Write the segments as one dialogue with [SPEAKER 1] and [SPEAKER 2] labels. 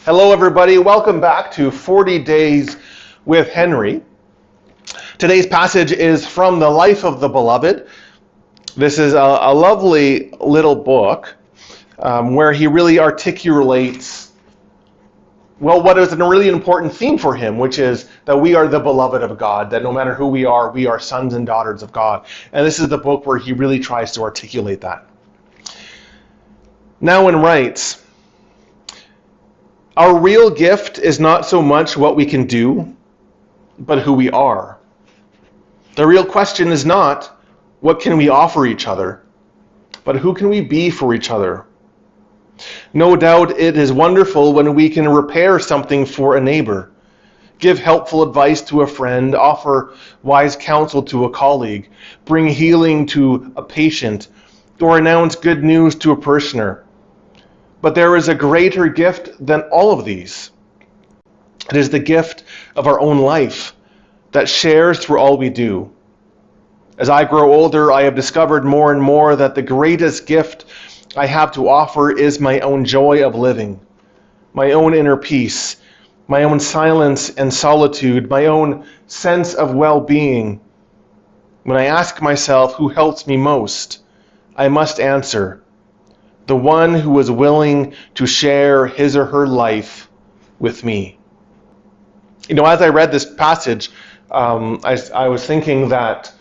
[SPEAKER 1] Hello everybody, welcome back to 40 Days with Henry. Today's passage is from the Life of the Beloved. This is a lovely little book where he really articulates, what is a really important theme for him, which is that we are the beloved of God, that no matter who we are sons and daughters of God. And this is the book where he really tries to articulate that. Nouwen writes, "Our real gift is not so much what we can do, but who we are. The real question is not, what can we offer each other, but who can we be for each other? No doubt it is wonderful when we can repair something for a neighbor, give helpful advice to a friend, offer wise counsel to a colleague, bring healing to a patient, or announce good news to a parishioner. But there is a greater gift than all of these. It is the gift of our own life that shares through all we do. As I grow older, I have discovered more and more that the greatest gift I have to offer is my own joy of living, my own inner peace, my own silence and solitude, my own sense of well-being. When I ask myself who helps me most, I must answer, the one who is willing to share his or her life with me." As I read this passage, I was thinking that,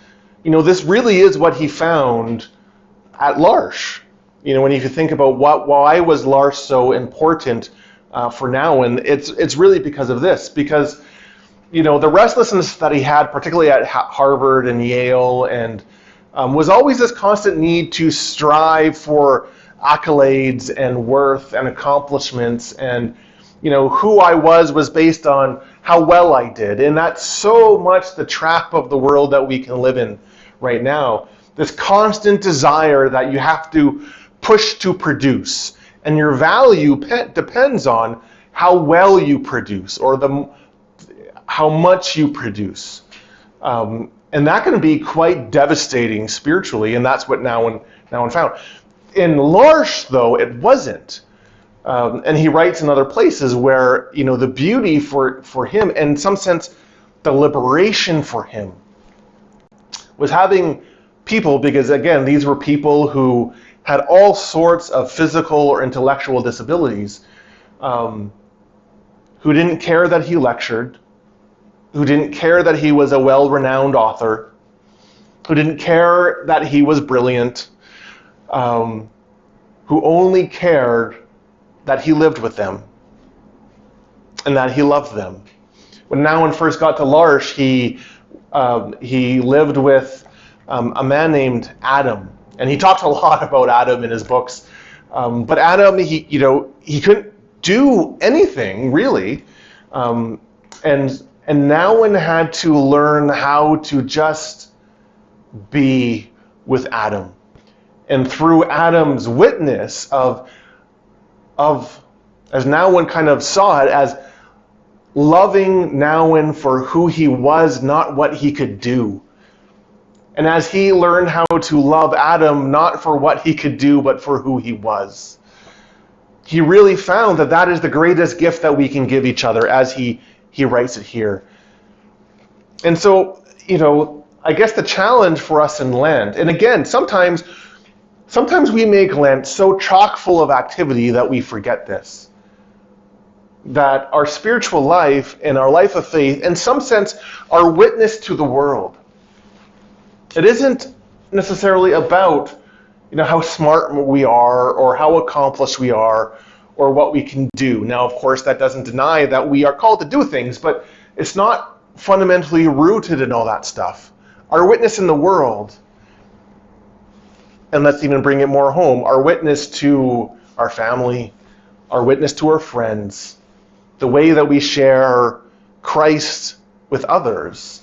[SPEAKER 1] this really is what he found at L'Arche. When you think about why was L'Arche so important for Nouwen, it's really because of this. Because, the restlessness that he had, particularly at Harvard and Yale, and was always this constant need to strive for accolades and worth and accomplishments, and who I was based on how well I did. And that's so much the trap of the world that we can live in right now. This constant desire that you have to push to produce, and your value depends on how well you produce, or how much you produce. And that can be quite devastating spiritually, and that's what Nouwen found. In L'Arche, though, it wasn't. And he writes in other places where, the beauty for him, and in some sense, the liberation for him, was having people, because again, these were people who had all sorts of physical or intellectual disabilities, who didn't care that he lectured, who didn't care that he was a well-renowned author, who didn't care that he was brilliant, who only cared that he lived with them and that he loved them. When Nouwen first got to L'Arche, he lived with a man named Adam, and he talks a lot about Adam in his books. But Adam, he couldn't do anything really, and Nouwen had to learn how to just be with Adam. And through Adam's witness of as Nouwen kind of saw it, as loving Nouwen for who he was, not what he could do. And as he learned how to love Adam, not for what he could do, but for who he was, he really found that is the greatest gift that we can give each other, as he writes it here. And so, I guess the challenge for us in Lent, and again, sometimes we make Lent so chock full of activity that we forget this. That our spiritual life and our life of faith, in some sense, our witness to the world. It isn't necessarily about, how smart we are, or how accomplished we are, or what we can do. Now, of course, that doesn't deny that we are called to do things, but it's not fundamentally rooted in all that stuff. Our witness in the world, and let's even bring it more home, our witness to our family, our witness to our friends, the way that we share Christ with others,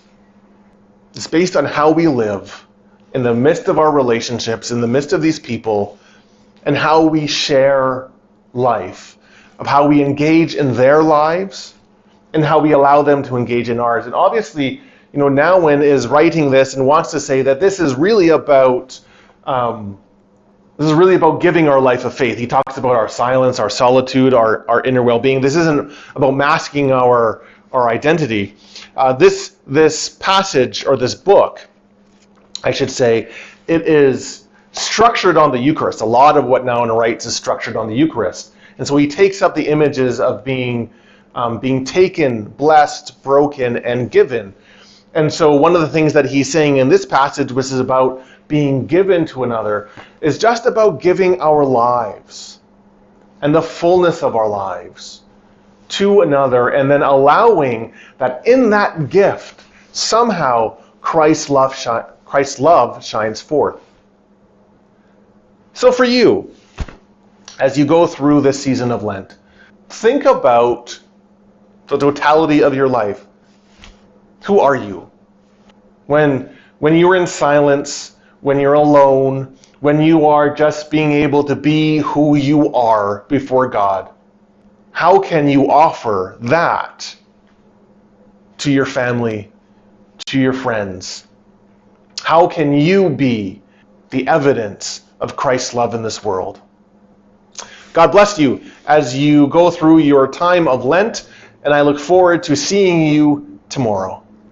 [SPEAKER 1] is based on how we live in the midst of our relationships, in the midst of these people, and how we share life, of how we engage in their lives, and how we allow them to engage in ours. And obviously, Nouwen is writing this and wants to say that this is really about This is really about giving our life of faith. He talks about our silence, our solitude, our inner well-being. This isn't about masking our identity. This passage, or this book, I should say, it is structured on the Eucharist. A lot of what Nouwen writes is structured on the Eucharist. And so he takes up the images of being taken, blessed, broken, and given. And so one of the things that he's saying in this passage, which is about being given to another, is just about giving our lives and the fullness of our lives to another, and then allowing that in that gift, somehow Christ's love shines forth. So for you, as you go through this season of Lent, think about the totality of your life. Who are you? When you're in silence, when you're alone, when you are just being able to be who you are before God, how can you offer that to your family, to your friends? How can you be the evidence of Christ's love in this world? God bless you as you go through your time of Lent, and I look forward to seeing you tomorrow.